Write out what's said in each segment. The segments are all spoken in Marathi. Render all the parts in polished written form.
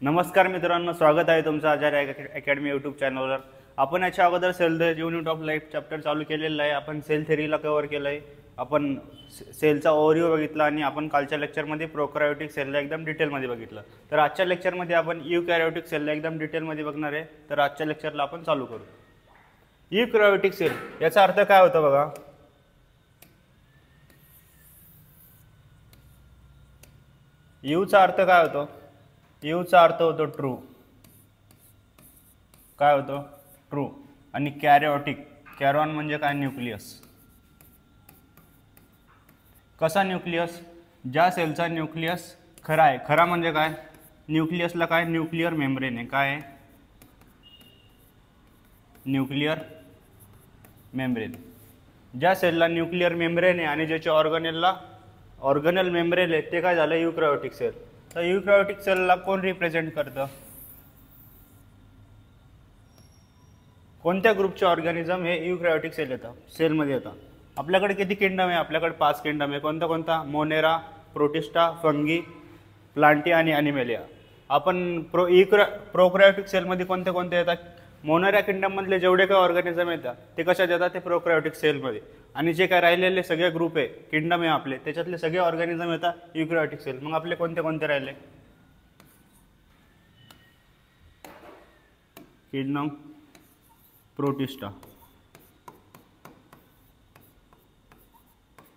नमस्कार मित्रांनो, स्वागत आहे तुमचं आचार्य अकॅडमी यूट्यूब चॅनलवर। आपण याच्या अगोदर cell the unit of life chapter चालू केलेलं आहे। आपण सेल थेरीला कव्हर केलं आहे, आपण सेलचा ओव्हरव्ह्यू बघितला आणि आपण कालच्या लेक्चरमध्ये प्रोकॅरियोटिक सेलला एकदम डिटेलमध्ये बघितलं। तर आजच्या लेक्चरमध्ये आपण यूकॅरियोटिक सेलला एकदम डिटेलमध्ये बघणार आहे। तर आजच्या लेक्चरला आपण चालू करू। यूकॅरियोटिक सेल याचा अर्थ काय होतो बघा। यूचा अर्थ काय होतो? यूचा अर्थ होतो ट्रू। काय होतो? ट्रू। आणि कॅरियोटिक, कॅरॉन म्हणजे काय? न्यूक्लियस। कसा न्यूक्लियस? ज्या सेलचा न्यूक्लियस खरा आहे। खरा म्हणजे काय? न्यूक्लियसला काय? न्यूक्लियर मेम्ब्रेन आहे। काय आहे? Nuclear membrane. ज्या सेलला न्यूक्लियर मेम्ब्रेन आहे आणि ज्याच्या ऑर्गेनल मेम्ब्रेन आहे ते काय झालं? यूकॅरियोटिक सेल। तर यूकॅरियोटिक सेलला कोण रिप्रेझेंट करतं? कोणत्या ग्रुपचे ऑर्गॅनिझम हे यूकॅरियोटिक सेल येतात, सेलमध्ये येतात? आपल्याकडे किती किंगडम आहे? आपल्याकडे 5 किंगडम आहे। कोणता कोणता? मोनेरा, प्रोटिस्टा, फंगी, प्लांटी आणि ॲनिमॅलिया। आपण प्रोकॅरियोटिक सेलमध्ये कोणते कोणते येतात? मोनेरा किंगडममधले जेवढे काही ऑर्गॅनिझम येतात ते कशात येतात? ते प्रोकॅरियोटिक सेलमध्ये। आणि जे काय राहिलेले सगळे ग्रुप आहे, किंगडम आहे आपले, त्याच्यातले सगळे ऑर्गॅनिझम येतात यूकॅरियोटिक सेल। मग आपले कोणते कोणते राहिले? किंगडम प्रोटिस्टा,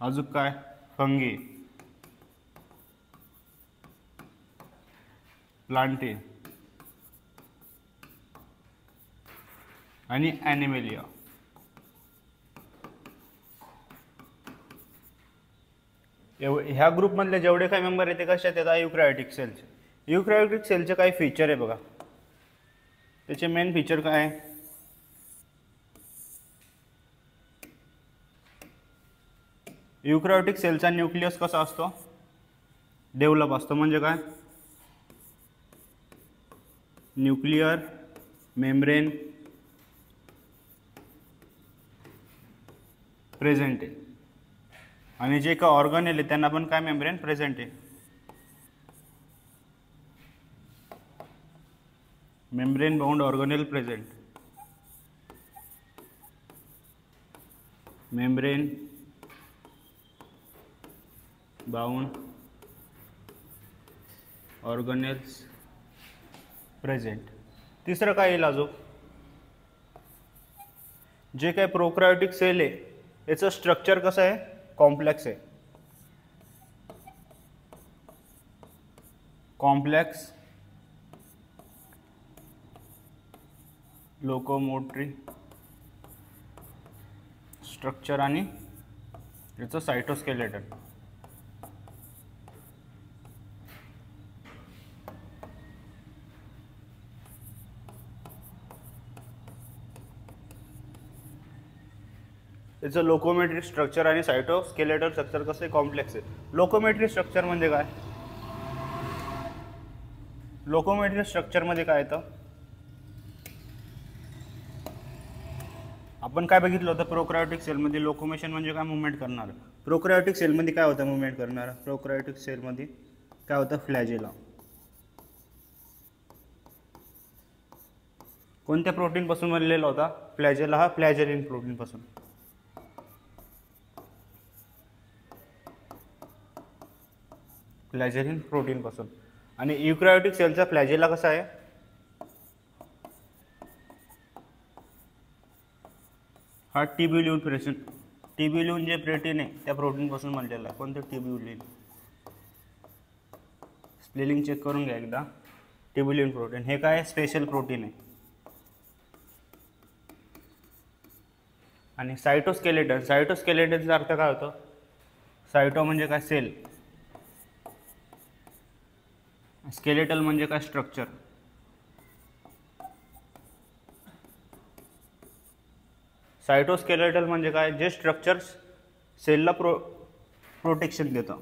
अजून काय? फंगी, प्लांटी आणि ॲनिमॅलिया। ह्या ग्रुपमधले जेवढे काही मेंबर आहेत ते कशात येतात? यूकॅरियोटिक सेलचे। यूकॅरियोटिक सेलचे काही फीचर आहे बघा। त्याचे मेन फीचर काय आहे? यूकॅरियोटिक सेलचा न्यूक्लियस कसा असतो? डेव्हलप असतो। म्हणजे काय? न्यूक्लियर मेम्ब्रेन प्रेझेंट आहे आणि जे काही ऑर्गॅनेल आहे त्यांना पण काय मेम्ब्रेन प्रेझेंट आहे? Membrane bound organelle present. Membrane bound organelles present. तिसरं काय येईल अजून? जे काही प्रोकॅरियोटिक सेल आहे याचं स्ट्रक्चर कसं आहे? कॉम्प्लेक्स आहे। कॉम्प्लेक्स लोकोमोटरी स्ट्रक्चर आणि याचं सायटोस्केलेटन। याचं लोकोमेट्री स्ट्रक्चर आणि सायटोस्केलेटल स्ट्रक्चर कसं आहे? कॉम्प्लेक्स आहे। लोकोमेट्री स्ट्रक्चर म्हणजे काय? लोकोमेट्री स्ट्रक्चर मध्ये काय येतं? आपण काय बघितलं होतं? प्रोकॅरियोटिक सेलमध्ये लोकोमेशन म्हणजे काय? मूवमेंट करणार। प्रोकॅरियोटिक सेलमध्ये काय होतं? मूवमेंट करणार। प्रोकॅरियोटिक सेलमध्ये काय होतं? फ्लॅजेला। कोणत्या प्रोटीन पासून बनलेला होता? फ्लॅजेला हा फ्लॅजेलिन प्रोटीन पासून। फ्लॅजेलिन प्रोटीन पासून। आणि यूकॅरियोटिक सेलचा फ्लॅजेला कसा आहे? हा ट्यूब्युलिन प्रोटीन। ट्यूब्युलिन जे प्रोटीन आहे त्या प्रोटीन पासून बनलेला आहे। कोणतं? ट्यूब्युलिन। स्पेलिंग चेक करून घ्या एकदा। ट्यूब्युलिन प्रोटीन हे काय? स्पेशल प्रोटीन आहे। आणि सायटोस्केलेटन, सायटोस्केलेटनचा अर्थ काय होतो? सायटो म्हणजे काय? सेल। स्केलेटल म्हणजे काय? स्ट्रक्चर। सायटोस्केलेटल म्हणजे काय? जे स्ट्रक्चर सेलला प्रोटेक्शन देतं।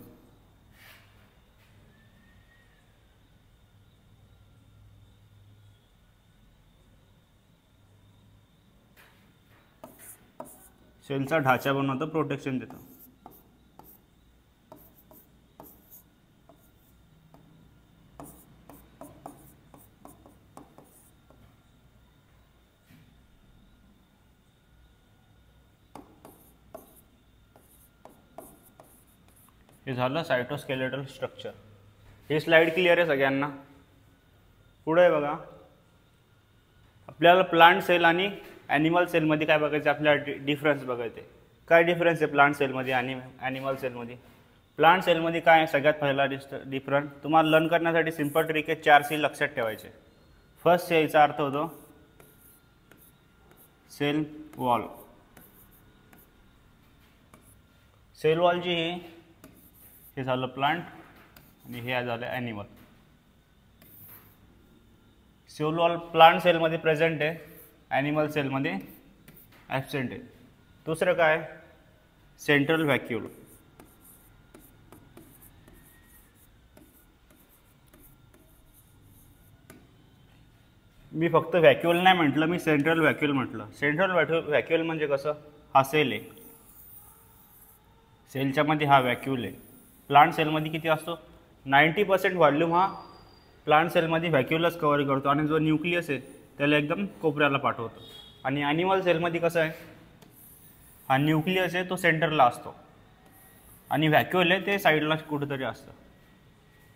सेलचा ढाचा बनवतं, प्रोटेक्शन देतं। हे झालं सायटोस्केलेटल स्ट्रक्चर. ही स्लाइड क्लिअर आहे सगळ्यांना? पुढे बघा, आपल्याला प्लांट सेल आणि ॲनिमल सेलमध्ये काय बघायचं, आपल्याला डिफरन्स बघायचे. काय डिफरन्स आहे प्लांट सेलमध्ये आणि ॲनिमल सेलमध्ये? प्लांट सेलमध्ये काय आहे सगळ्यात पहिला डिफरंट तुम्हाला लर्न करण्यासाठी सिंपल ट्रिक आहे, 4 C लक्षात ठेवायचे. फर्स्ट याचा अर्थ होतो सेल वॉल. सेल वॉल जी हे झालं प्लांट आणि हे झालं ॲनिमल. सेल वॉल प्लांट सेलमध्ये प्रेझेंट आहे, ॲनिमल सेलमध्ये ॲबसेंट आहे. दुसरं काय, सेंट्रल व्हॅक्यूल. मी फक्त व्हॅक्यूल नाही म्हटलं, मी सेंट्रल व्हॅक्यूल म्हटलं. सेंट्रल व्हॅक्यूल म्हणजे कसं, हा सेल आहे, सेलच्या मध्ये हा व्हॅक्यूल आहे. प्लांट सेलमध्ये किती असतो, 90% व्हॉल्यूम हा प्लांट सेलमध्ये व्हॅक्यूलच कव्हर करतो आणि जो न्यूक्लियस आहे त्याला एकदम कोपऱ्याला पाठवतो. आणि ॲनिमल सेलमध्ये कसं आहे, हा न्यूक्लियस आहे तो सेंटरला असतो आणि व्हॅक्यूल आहे ते साईडला कुठेतरी असतं.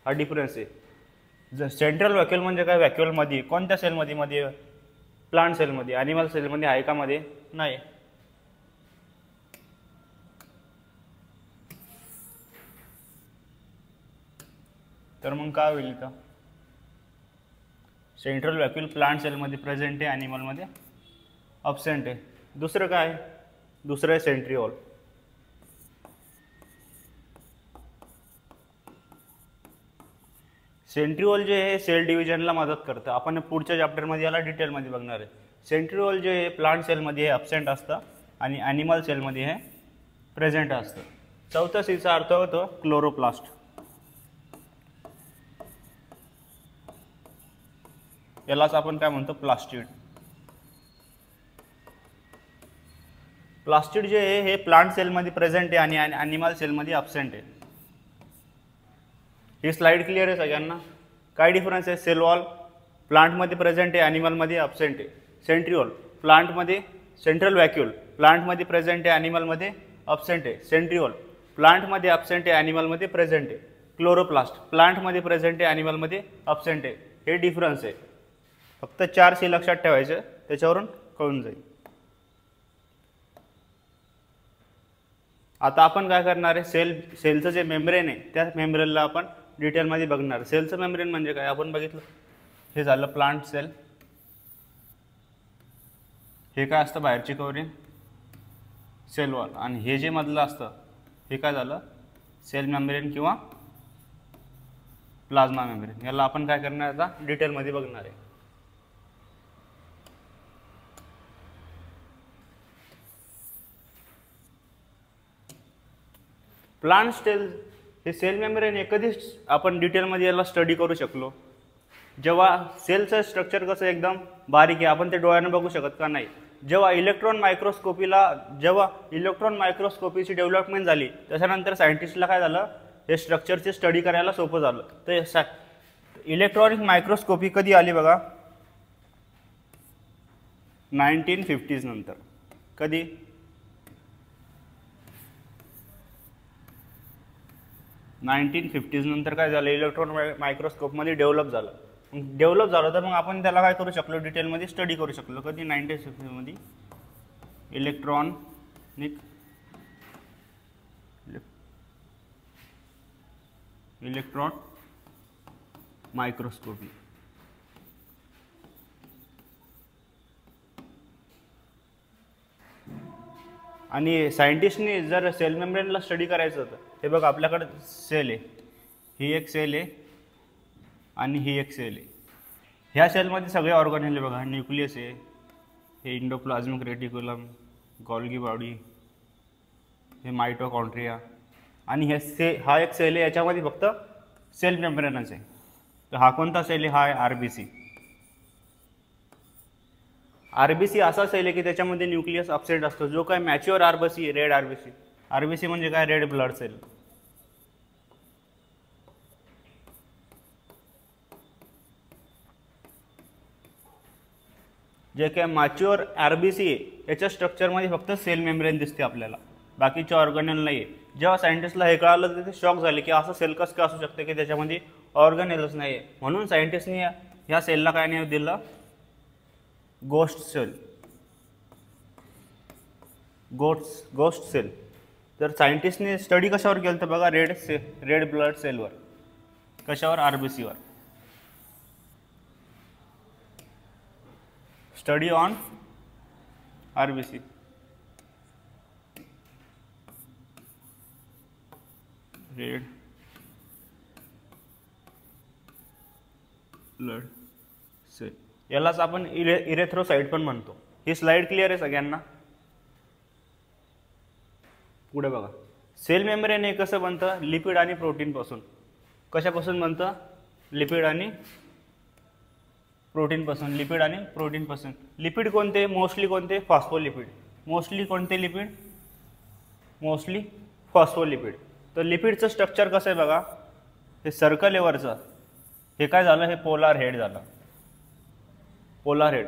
हा डिफरन्स आहे. सेंट्रल व्हॅक्यूल म्हणजे काय, व्हॅक्यूलमध्ये कोणत्या सेलमध्ये, मध्ये प्लांट सेलमध्ये. ॲनिमल सेलमध्ये आहे का मध्ये, नाही. तर मग काय होईल का, सेंट्रल व्हॅक्यूल प्लांट सेलमध्ये प्रेझेंट आहे, ॲनिमलमध्ये ॲबसेंट आहे. दुसरं काय, दुसरं आहे सेंट्रिओल. सेंट्रिओल जे आहे सेल डिव्हिजनला मदत करतं. आपण पुढच्या चॅप्टरमध्ये याला डिटेलमध्ये बघणार आहे. सेंट्रिओल जे आहे प्लांट सेलमध्ये हे ॲबसेंट असतं आणि ॲनिमल सेलमध्ये हे प्रेझेंट असतं. चौथ्या सीचा अर्थ होतो क्लोरोप्लास्ट. यालाच आपण काय म्हणतो, प्लास्टिड. प्लास्टिड जे आहे हे प्लांट सेलमध्ये प्रेझेंट आहे आणि ॲनिमल सेलमध्ये ॲबसेंट आहे. ही स्लाइड क्लिअर आहे सगळ्यांना? काय डिफरन्स आहे, सेल वॉल प्लांटमध्ये प्रेझेंट आहे, ॲनिमलमध्ये ॲबसेंट आहे. सेंट्रिओल प्लांटमध्ये, सेंट्रल व्हॅक्यूल प्लांटमध्ये प्रेझेंट आहे, ॲनिमलमध्ये ॲबसेंट आहे. सेंट्रिओल प्लांटमध्ये ॲबसेंट आहे, ॲनिमलमध्ये प्रेझेंट आहे. क्लोरोप्लास्ट प्लांटमध्ये प्रेझेंट आहे, ॲनिमलमध्ये ॲबसेंट आहे. हे डिफरन्स आहे. फक्त 4 C लक्षात ठेवायचं, त्याच्यावरून कळून जाईल. आता आपण काय करणार आहे, सेलचं जे मेम्ब्रेन आहे त्या मेम्ब्रेनला आपण डिटेलमध्ये बघणार. सेलचं मेम्ब्रेन म्हणजे काय आपण बघितलं, हे झालं प्लांट सेल. हे काय असतं, बाहेरची कव्हरिंग सेल वॉल. आणि हे जे मधलं असतं हे काय झालं, सेल मेम्ब्रेन किंवा प्लाझ्मा मेम्ब्रेन. याला आपण काय करणार आता डिटेलमध्ये बघणार आहे. प्लांट सेल हे सेल मेम्ब्रेन हे कधीच आपण डिटेलमध्ये याला स्टडी करू शकलो, जेव्हा सेलचं स्ट्रक्चर कसं एकदम बारीक आहे, आपण ते डोळ्यानं बघू शकत का, नाही. जेव्हा इलेक्ट्रॉन मायक्रोस्कोपीची डेव्हलपमेंट झाली त्याच्यानंतर सायंटिस्टला काय झालं, हे स्ट्रक्चरची स्टडी करायला सोपं झालं. तर इलेक्ट्रॉनिक मायक्रोस्कोपी कधी आली बघा, 1950s नंतर. कधी, 1950s नंतर काय झालं, इलेक्ट्रॉन मायक्रोस्कोपमध्ये डेव्हलप झालं. तर मग आपण त्याला काय करू शकलो, डिटेलमध्ये स्टडी करू शकलो. कधी, 1950 मध्ये इलेक्ट्रॉन मायक्रोस्कोपी. आणि सायंटिस्टनी जर सेल मेम्ब्रेनला स्टडी करायचं होतं, हे बघा आपल्याकडे सेल आहे, ही एक सेल आहे आणि ही एक सेल आहे. ह्या सेलमध्ये सगळे ऑर्गॅनेल आहे बघा, न्यूक्लियस आहे, हे इंडोप्लाझ्मिक रेटिक्युलम, गॉल्गी बॉडी, हे मायटोकॉन्ड्रिया आणि हा एक सेल आहे, याच्यामध्ये फक्त सेल मेम्ब्रेनच आहे. तर हा कोणता सेल आहे, हा आहे आरबीसी. आरबीसी असा सेल आहे की त्याच्यामध्ये न्यूक्लियस ॲबसेंट असतो. जो काय mature RBC, red RBC. RBC म्हणजे काय, रेड ब्लड सेल. जे काय मॅच्युअर आरबीसी आहे याच्या स्ट्रक्चरमध्ये फक्त सेल मेम्ब्रेन दिसते आपल्याला, बाकीचे ऑर्गॅनेल नाही आहे. जेव्हा सायंटिस्टला हे कळालं तर ते शॉक झाले की असं सेल कसं काय असू शकतं की त्याच्यामध्ये ऑर्गनेलच नाही आहे. म्हणून सायंटिस्टनी ह्या सेलला काय नाव दिलं, गोस्ट सेल. गोस्ट सेल. तर सायंटिस्टने स्टडी कशावर केलं तर बघा, रेड ब्लड सेलवर. कशावर? RBCवर. Study on RBC. Red blood cell. यालाच आपण इरेथ्रोसाइट पण म्हणतो. ही स्लाइड क्लिअर आहे सगळ्यांना? पुढे बघा, सेल मेम्ब्रेन हे कसं बनतं? लिपिड आणि प्रोटीन पासून. कशापासून बनतं? लिपिड आणि प्रोटीन पासून. लिपिड आणि प्रोटीन पासून. लिपिड कोणते? मोस्टली कोणते? फॉस्फोलिपिड. मोस्टली कोणते लिपिड? Mostly phospholipid. तर लिपिडचं स्ट्रक्चर कसं आहे बघा, हे सर्कल आहे वरचं. हे काय झालं? हे पोलार हेड झालं. Polar head.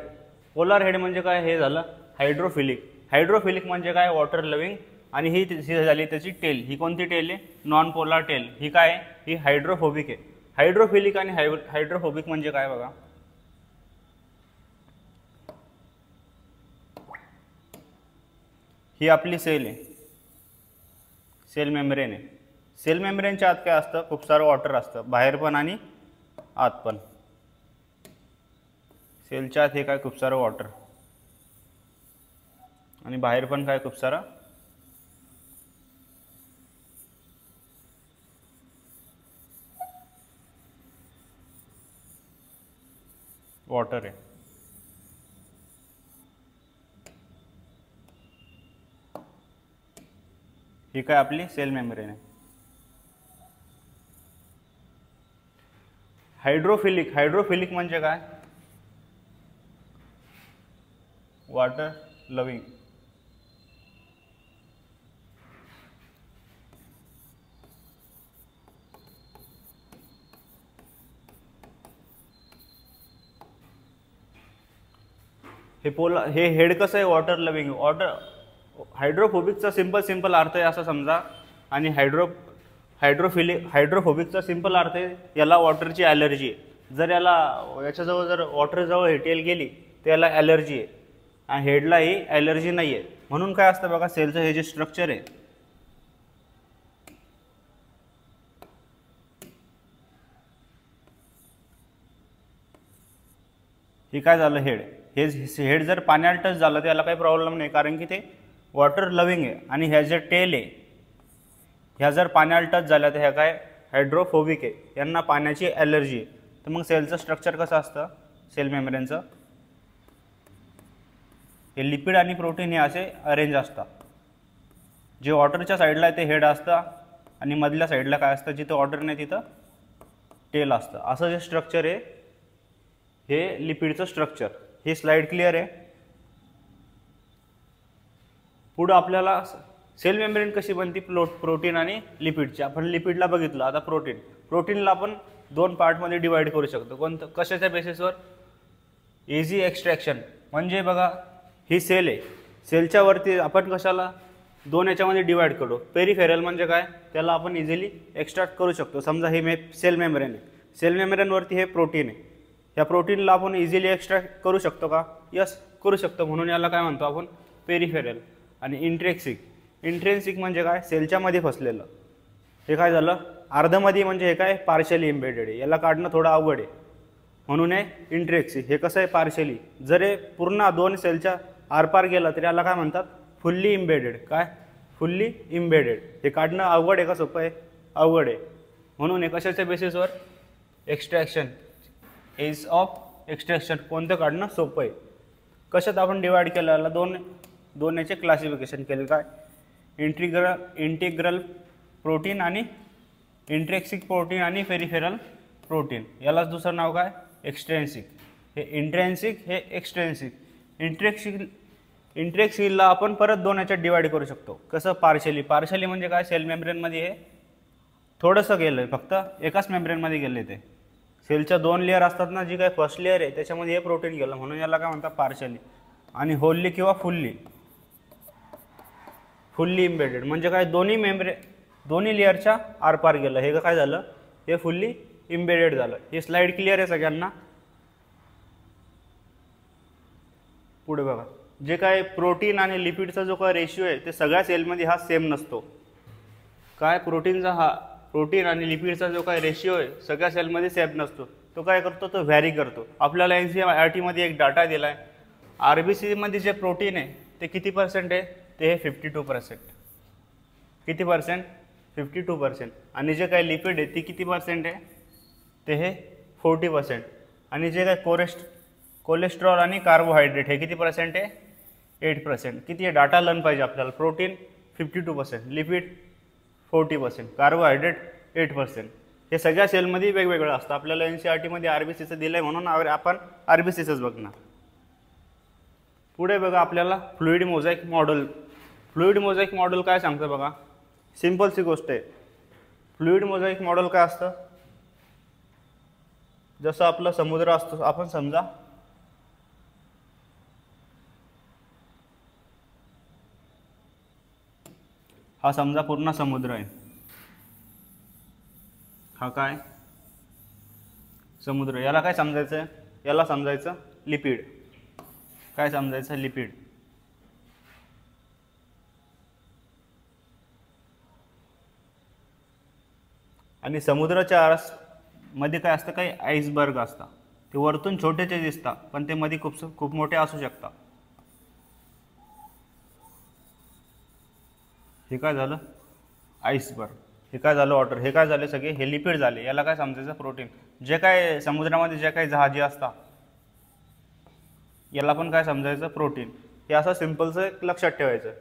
पोलार हेड म्हणजे काय? हे झालं हायड्रोफिलिक. हायड्रोफिलिक म्हणजे काय? Water loving. आणि ही झाली त्याची टेल. ही कोणती टेल आहे? Non polar tail. ही काय आहे? ही हायड्रोफोबिक आहे. हायड्रोफिलिक आणि हायड्रोफोबिक म्हणजे काय बघा, ही आपली सेल आहे, सेल मेम्ब्रेन आहे. सेल मेम्ब्रेनच्या आत काय असतं? खूप सारं वॉटर असतं, बाहेर पण आणि आत पण. सेलच्या आत हे काय? खूप सारं वॉटर, आणि बाहेर पण काय? खूप सारा वॉटर आहे. ही काय? आपली सेल मेम्ब्रेन आहे. हायड्रोफिलिक. हायड्रोफिलिक म्हणजे काय? Water loving. हे हेड कसं आहे? Water loving. हायड्रोफोबिकचा सिंपल अर्थ आहे असं समजा, आणि हायड्रोफोबिकचा सिंपल अर्थ आहे याला वॉटरची ॲलर्जी आहे. जर याच्याजवळ जर वॉटरजवळ हे टेल गेली तर याला ॲलर्जी आहे, आणि हेडला ही ॲलर्जी नाही आहे. म्हणून काय असतं बघा, सेलचं हे जे स्ट्रक्चर आहे, हे काय झालं? हेड जर पाण्याला टच झालं तर याला काही प्रॉब्लेम नाही, कारण की ते वॉटर लविंग आहे. आणि ह्या जे टेल आहे, ह्या जर पाण्याला टच झाल्या तर ह्या काय? हायड्रोफोबिक आहे, यांना पाण्याची ॲलर्जी आहे. तर मग सेलचं स्ट्रक्चर कसं असतं? सेल मेम्ब्रेनचं हे लिपिड आणि प्रोटीन हे असे अरेंज असतात. जे वॉटरच्या साईडला आहे ते हेड असतं, आणि मधल्या साईडला काय असतं? जिथं वॉटर नाही तिथं टेल असतं. असं जे स्ट्रक्चर आहे हे लिपिडचं स्ट्रक्चर. ही स्लाइड क्लिअर आहे? पुढं आपल्याला सेल मेम्ब्रेन कशी बनती? प्रोटीन आणि लिपिडची. आपण लिपिडला बघितलं, आता प्रोटीनला आपण दोन पार्टमध्ये डिवाइड करू शकतो. कोणतं? कशाच्या बेसिसवर? Easy extraction. म्हणजे बघा, ही सेल आहे, सेलच्या वरती आपण कशाला दोन याच्यामध्ये डिवाइड करू. पेरिफेरल म्हणजे काय? त्याला आपण इझिली एक्स्ट्रॅक्ट करू शकतो. समजा हे सेल मेम्ब्रेन आहे, सेल मेम्ब्रेनवरती हे प्रोटीन आहे. या प्रोटीनला आपण इझिली एक्स्ट्रॅक्ट करू शकतो का? यस, करू शकतो. म्हणून याला काय म्हणतो आपण? पेरिफेरल. आणि इंट्रेन्सिक म्हणजे काय? सेलच्या मध्ये फसलेलं. हे काय झालं? अर्धमध्ये म्हणजे हे काय? पार्शली इम्बेडेड आहे. याला काढणं थोडं अवघड आहे, म्हणून हे इंट्रेन्सिक. हे कसं आहे? पार्शली. जर हे पूर्ण दोन सेलच्या आरपार गेलं तर याला काय म्हणतात? Fully embedded. काय? Fully embedded. हे काढणं अवघड आहे का सोपं आहे? अवघड आहे. म्हणून हे कशाच्या बेसिसवर? एक्स्ट्रॅक्शन. Ease of extraction. कोणतं काढणं सोपं आहे? कशात आपण डिवाइड केलं? याला दोन याचे क्लासिफिकेशन केलं. काय? इंटिग्रल प्रोटीन आणि इंट्रेन्सिक प्रोटीन आणि पेरिफेरल प्रोटीन. यालाच दुसरं नाव काय? एक्स्ट्रेन्सिक. हे इंट्रेन्सिक, हे एक्स्ट्रेन्सिक. इंट्रेन्सिकला आपण परत दोन याच्यात डिवाइड करू शकतो. कसं? पार्शली म्हणजे काय? सेल मेम्ब्रेनमध्ये हे थोडंसं गेलं आहे, फक्त एकाच मेम्ब्रेनमध्ये गेले. ते सेलच्या दोन लेअर असतात ना, जी काय फर्स्ट लेअर आहे त्याच्यामध्ये हे प्रोटीन गेलं, म्हणून याला काय म्हणतात? पार्शली. आणि होल्ली किंवा फुल्ली इम्बेडेड म्हणजे काय? दोन्ही दोन्ही लेअरच्या आरपार गेलं. हे काय झालं, हे फुल्ली इम्बेडेड झालं. हे स्लाइड क्लिअर आहे सगळ्यांना. पुढे बघा, जे काय प्रोटीन आणि लिपिडचा जो काय रेशिओ आहे ते सगळ्या सेलमध्ये हा सेम नसतो. काय प्रोटीन आणि लिपिडचा जो काय रेशिओ आहे सगळ्या सेलमध्ये सेम नसतो. तो काय करतो, तो व्हॅरी करतो. आपल्याला NCERT मध्ये एक डाटा दिला आहे, RBC मध्ये जे प्रोटीन आहे ते किती % आहे, ते 52%. किती %? 52%. आणि जे काही लिपिड आहे ती किती % आहे, ते हे 40%. आणि जे काही कोलेस्ट्रॉल आणि कार्बोहायड्रेट हे किती % आहे, 8%. किती आहे, डाटा लर्न पाहिजे आपल्याला. Protein 52%, lipid 40%, carbohydrate 8%. हे सगळ्या सेलमध्ये वेगवेगळं असतं. आपल्याला NCERT मध्ये RBCचं दिलं आहे म्हणून आपण RBCचंच बघणार. पुढे बघा आपल्याला फ्लुइड मोझॅइक मॉडेल. फ्लुइड मोझॅइक मॉडेल काय सांगतं बघा, सिंपलची गोष्ट आहे. फ्लुइड मोझॅइक मॉडेल काय असतं, जसं आपला समुद्र असतो, आपण समजा हा समजा पूर्ण समुद्र आहे. हा काय समुद्र, याला काय समजायचं आहे, याला समजायचं लिपिड. काय समजायचं, लिपिड. आणि समुद्राच्या मध्ये काय असतं, काही आईसबर्ग असतात. ते वरतून छोटेचे दिसतात पण ते मध्ये खूप मोठे असू शकतात. हे काय झालं, आईसबर्ग. हे काय झालं, वॉटर. हे काय झाले, सगळे हे लिपिड झाले. याला काय समजायचं, प्रोटीन. जे काय समुद्रामध्ये जे काही जहाजी असतात याला पण काय समजायचं, प्रोटीन. हे असं सिंपलचं लक्षात ठेवायचं.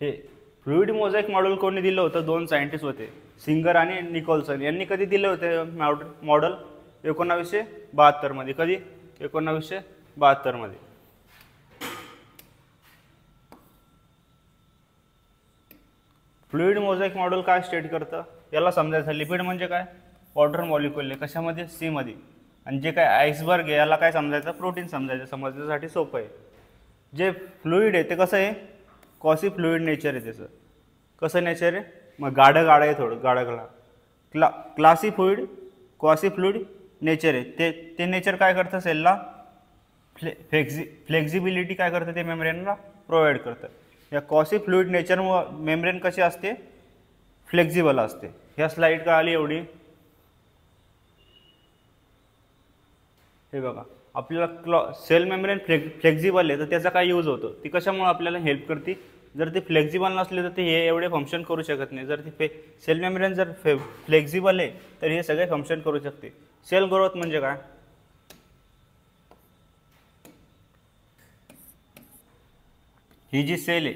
हे फ्लुइड मोझॅइक मॉडेल कोणी दिलं होतं, 2 सायंटिस्ट होते, सिंगर आणि निकोलसन. यांनी कधी दिले होते मॉडेल, 1972 मध्ये. कधी, 1972 मध्ये. फ्लुइड मोझॅइक मॉडेल काय स्टेट करतं, याला समजायचं लिपिड म्हणजे काय, वॉटर मॉलिक्युल आहे. कशामध्ये, सी मध्ये. आणि जे काय आईसबर्ग आहे याला काय समजायचं, प्रोटीन समजायचं. समजण्यासाठी सोपं आहे. जे फ्लुइड आहे ते कसं आहे, क्वासी फ्लुइड नेचर आहे त्याचं. कसं नेचर आहे, मग गाढं आहे, थोडं गाढा. Classy fluid, quasi fluid nature आहे. ते नेचर काय करतं, सेलला फ्लेक्झिबिलिटी काय करतं, ते मेम्ब्रेनला प्रोव्हाइड करतं. या क्वासी फ्लुइड नेचर मेम्ब्रेन कशी असते, फ्लेक्झिबल असते. ह्या स्लाइड का आली एवढी. हे बघा, आपल्याला सेल मेम्ब्रेन फ्लेक्झिबल आहे तर त्याचा काय यूज होतो, ती कशामुळे आपल्याला हेल्प करते. जर ती फ्लेक्झिबल नसली तर ते हे एवढे फंक्शन करू शकत नाही. जर ती सेल मेम्ब्रेन जर फ्लेक्झिबल आहे तर हे सगळे फंक्शन करू शकते. सेल ग्रोथ म्हणजे काय, ही जी सेल आहे,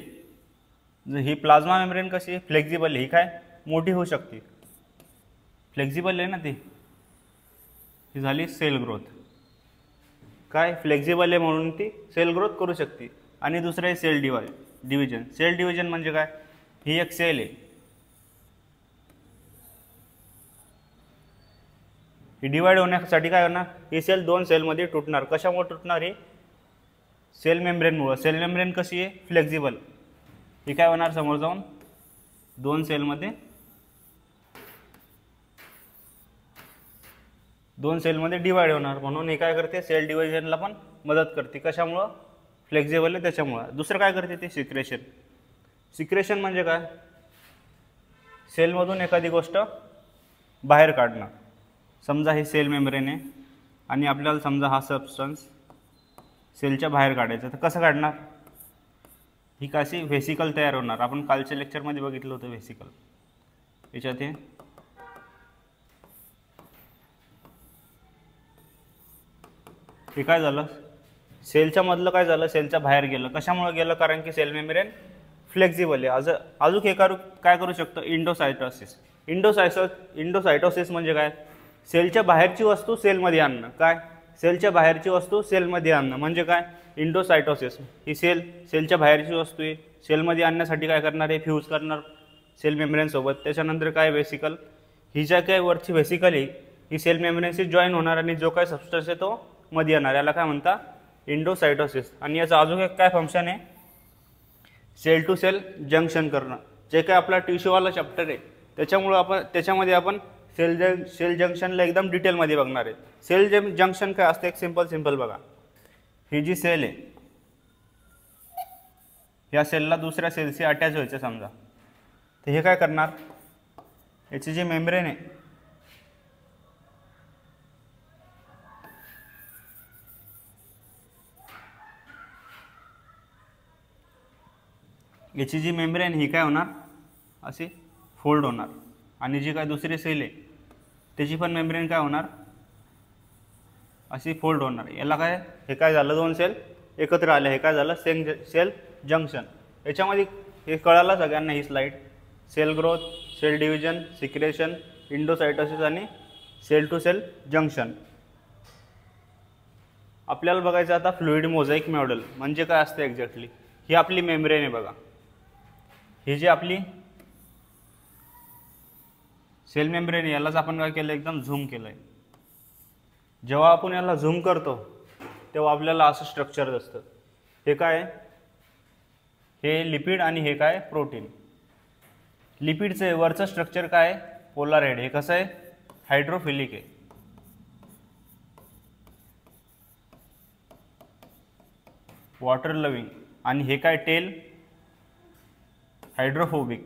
जर ही प्लाझ्मा मेम्ब्रेन कशी आहे, फ्लेक्झिबल आहे, ही काय मोठी होऊ शकते, फ्लेक्झिबल आहे ना ती. ही झाली सेल ग्रोथ. काय, फ्लेक्झिबल आहे म्हणून ती सेल ग्रोथ करू शकते. आणि दुसरं आहे सेल डिव्हिजन. सेल डिव्हिजन म्हणजे काय, ही एक सेल आहे, ही डिवाइड होण्यासाठी काय होणार, ही सेल 2 सेलमध्ये तुटणार. कशामुळे तुटणार, ही सेल मेम्ब्रेनमुळे. सेल मेम्ब्रेन कशी आहे, फ्लेक्झिबल. ही काय होणार, समोर जाऊन 2 सेलमध्ये डिवाइड होणार. म्हणून हे काय करते, सेल डिव्हिजनला पण मदत करते. कशामुळं, फ्लेक्झिबल आहे त्याच्यामुळं. दुसरं काय करते, ते सिक्रेशन. सिक्रेशन म्हणजे काय, सेलमधून एखादी गोष्ट बाहेर काढणं. समजा हे सेल मेम्ब्रेन आहे आणि आपल्याला समजा हा सबस्टन्स सेलच्या बाहेर काढायचा, तर कसं काढणार, ही कशी व्हेसिकल तयार होणार. आपण कालच्या लेक्चरमध्ये बघितलं होतं व्हेसिकल. याच्यात हे काय झालं, सेलच्या मधलं काय झालं, सेलच्या बाहेर गेलं. कशामुळे गेलं, कारण की सेल मेम्ब्रेन फ्लेक्झिबल आहे. अजून हे काय करू शकतो, इंडोसायटोसिस. इंडोसायटोसिस म्हणजे काय, सेलच्या बाहेरची वस्तू सेलमध्ये आणणं. काय, सेलच्या बाहेरची वस्तू सेलमध्ये आणणं म्हणजे काय, इंडोसायटोसिस. ही सेलच्या बाहेरची वस्तू आहे, सेलमध्ये आणण्यासाठी काय करणार आहे, फ्यूज करणार सेल मेम्ब्रेन सोबत. त्याच्यानंतर काय, व्हेसिकल. ही ज्या काय वरची व्हेसिकल आहे ही सेल मेम्ब्रेनशी जॉईन होणार आणि जो काय सबस्टन्स आहे तो मध्ये येणार. याला काय म्हणतात, इंडोसायटोसिस. आणि याचं अजून एक काय फंक्शन आहे, सेल टू सेल जंक्शन करणं, जे काय आपला टिश्यूवाला चॅप्टर आहे त्याच्यामुळं त्याच्यामध्ये आपण सेल जंक्शनला एकदम डिटेलमध्ये बघणार आहे. सेल जंक्शन काय असतं एक सिंपल बघा. ही जी सेल आहे या सेलला दुसऱ्या सेलशी अटॅच व्हायचं समजा, तर हे काय करणार, याची जी मेम्ब्रेन आहे याची जी मेम्ब्रेन ही काय होणार, अशी फोल्ड होणार, आणि जी काय दुसरी सेल आहे त्याची पण मेम्ब्रेन काय होणार, अशी फोल्ड होणार. याला काय, हे काय झालं, दोन सेल एकत्र आले, हे काय झालं, सेल जंक्शन. याच्यामध्ये हे कळालं सगळ्यांना ही slide. Cell growth, cell division, secretion, endocytosis आणि सेल टू सेल जंक्शन. आपल्याला बघायचं आता फ्लुइड मोझाईक मॉडेल म्हणजे काय असतं एक्झॅक्टली. ही आपली मेम्ब्रेन आहे बघा, ही जी आपली सेल मेम्ब्रेन आहे यालाच आपण काय केलं, एकदम झूम केलं आहे. जेव्हा आपण याला झूम करतो तेव्हा आपल्याला असं स्ट्रक्चर दिसतं. हे काय, हे लिपिड आणि हे काय, प्रोटीन. लिपिडचं वरचं स्ट्रक्चर काय, पोलार हेड. हे कसं आहे, हायड्रोफिलिक आहे. Water loving. आणि हे काय, टेल, हायड्रोफोबिक.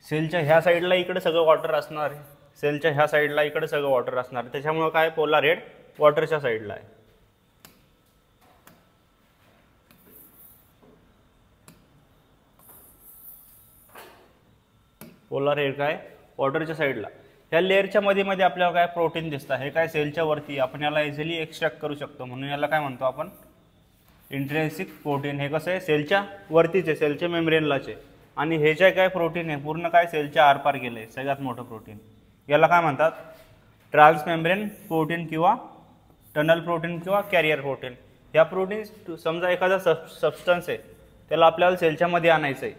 सेलच्या ह्या साईडला इकडे सगळं वॉटर असणार आहे, सेलच्या ह्या साईडला इकडे सगळं वॉटर असणार आहे. त्याच्यामुळे काय, पोलार हेड वॉटरच्या साईडला आहे. पोलार हेड काय, वॉटरच्या साईडला. ह्या लेअरच्या मध्ये आपल्याला काय प्रोटीन दिसतं. हे काय, सेलच्या वरती. आपण याला इझिली एक्स्ट्रॅक्ट करू शकतो, म्हणून याला काय म्हणतो आपण, इंट्रिन्सिक प्रोटीन. हे कसं आहे, सेलच्या वरतीच आहे, सेलच्या मेम्ब्रेनलाच आहे. आणि हे जे काय प्रोटीन आहे पूर्ण काय सेलच्या आरपार गेलं आहे, सगळ्यात मोठं प्रोटीन. याला काय म्हणतात, ट्रान्समेम्ब्रेन प्रोटीन किंवा टनल प्रोटीन किंवा कॅरियर प्रोटीन. ह्या प्रोटीन समजा एखादा सबस्टन्स आहे त्याला आपल्याला सेलच्या मध्ये आणायचं आहे,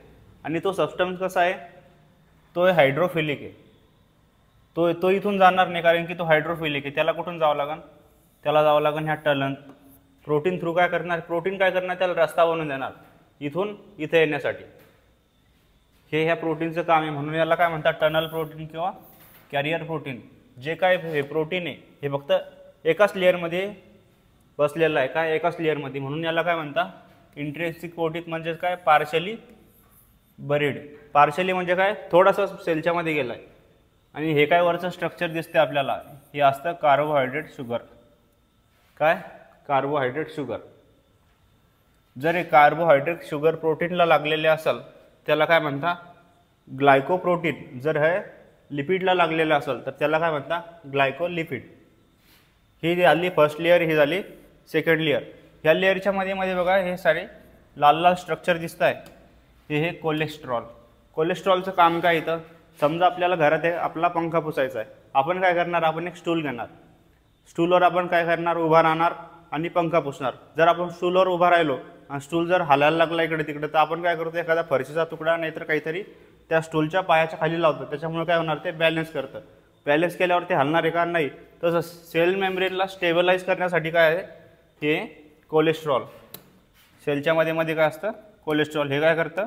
आणि तो सबस्टन्स कसा आहे, तो हायड्रोफिलिक आहे. तो इथून जाणार नाही, कारण की तो हायड्रोफिलिक आहे. त्याला कुठून जावं लागेल, त्याला जावं लागेल ह्या टनल. प्रोटीन थ्रू काय करणार, प्रोटीन काय करणार, त्याला रस्ता बनवून देणार इथून इथे येण्यासाठी. हे ह्या प्रोटीनचं काम आहे, म्हणून याला काय म्हणतात, टनल प्रोटीन किंवा कॅरियर प्रोटीन. जे काय हे प्रोटीन आहे हे फक्त एकाच लेअरमध्ये बसलेलं आहे, काय, एकाच लेअरमध्ये. म्हणून याला काय म्हणतात, इंट्रिन्सिक प्रोटीन. म्हणजे काय, पार्शली बरीड. पार्शली म्हणजे काय, थोडासा सेलच्या मध्ये गेला आहे. आणि हे काय वरचं स्ट्रक्चर दिसते आपल्याला, हे असतं कार्बोहायड्रेट शुगर. काय, कार्बोहायड्रेट शुगर. जर हे कार्बोहायड्रेट शुगर प्रोटीनला लागलेले असेल त्याला काय म्हणता, ग्लायकोप्रोटीन. जर हे लिपिडला लागलेलं असेल तर त्याला काय म्हणता, ग्लायकोलिपिड. ही झाली फर्स्ट लेअर, ही झाली सेकंड लेअर. ह्या लेअरच्या मध्ये बघा हे सारे लाल स्ट्रक्चर दिसत आहे, हे कोलेस्ट्रॉल. कोलेस्ट्रॉलचं काम काय, इथं समजा आपल्याला घरात आपला पंखा पुसायचा आहे, आपण काय करणार, आपण एक स्टूल घेणार, स्टूलवर आपण काय करणार, उभा राहणार आणि पंखा पुसणार. जर आपण स्टूलवर उभा राहिलो आणि स्टूल जर हालायला लागला इकडे तिकडे, तर आपण काय करतो, एखादा फरशीचा तुकडा नाहीतर काहीतरी त्या स्टूलच्या पायाच्या खाली लावतो. त्याच्यामुळे काय होणार, ते बॅलन्स करतं. बॅलन्स केल्यावर ते हलणार आहे का, नाही. तसं सेल मेम्ब्रेनला स्टेबलाइज करण्यासाठी काय आहे, हे कोलेस्ट्रॉल. सेलच्या मध्ये काय असतं, कोलेस्ट्रॉल. हे काय करतं,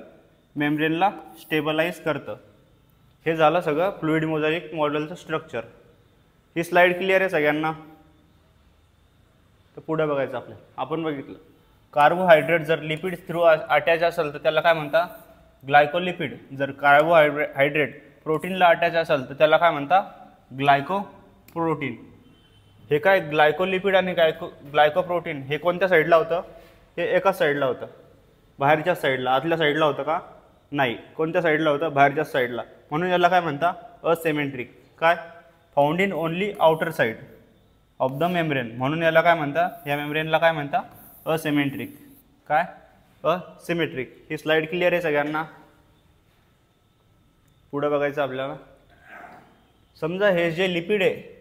मेम्ब्रेनला स्टेबलाइज करतं. हे झालं सगळं फ्लुइड मोझाईक मॉडेलचं स्ट्रक्चर. ही स्लाइड क्लिअर आहे सगळ्यांना. तर पुढे बघायचं आपल्याला. आपण बघितलं कार्बोहायड्रेट जर लिपिड थ्रू अटॅच असेल तर त्याला काय म्हणता, ग्लायकोलिपिड. जर कार्बोहायड्रेट प्रोटीनला अटॅच असेल तर त्याला काय म्हणता, ग्लायकोप्रोटीन. हे काय, ग्लायकोलिपिड आणि ग्लायकोप्रोटीन हे कोणत्या साईडला होतं, हे एकाच साईडला होतं, बाहेरच्या साईडला. आतल्या साईडला होतं का, नाही. कोणत्या साईडला होतं, बाहेरच्याच साईडला. म्हणून याला काय म्हणता, असिमेट्रिक. काय, found in only outer side of the membrane. म्हणून याला काय म्हणता, या मेम्ब्रेनला काय म्हणता, असिमेट्रिक. काय, असिमेट्रिक. ही स्लाइड क्लिअर आहे सगळ्यांना. पुढे बघायचं आपल्याला. समजा हे जे लिपिड आहे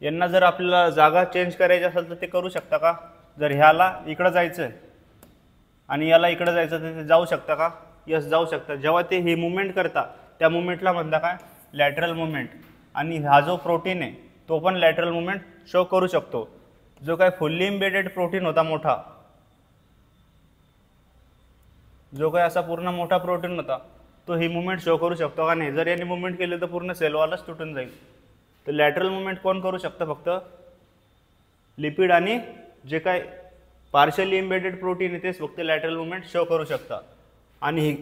यांना जर आपल्याला जागा चेंज करायची असेल तर ते करू शकता का. जर ह्याला इकडं जायचं आहे आणि याला इकडं जायचं तर ते जाऊ शकता का, यस जाऊ शकता. जेव्हा ते ही मुवमेंट करता त्या मुवमेंटला म्हणता काय, लॅटरल मुवमेंट. आणि हा जो प्रोटीन आहे तो पण लॅटरल मुवमेंट शो करू शकतो. जो काय फुल्ली इम्बेडेड प्रोटीन होता मोठा, जो काय असा पूर्ण मोठा प्रोटीन होता, तो ही मुवमेंट शो करू शकतो का नाही. जर याने मुवमेंट केली तर पूर्ण सेलवालाच तुटून जाईल. तर लॅटरल मुवमेंट कोण करू शकतं, फक्त लिपिड आणि जे काय पार्शली इम्बेडेड प्रोटीन आहे तेच फक्त लॅटरल मुवमेंट शो करू शकतात. आणि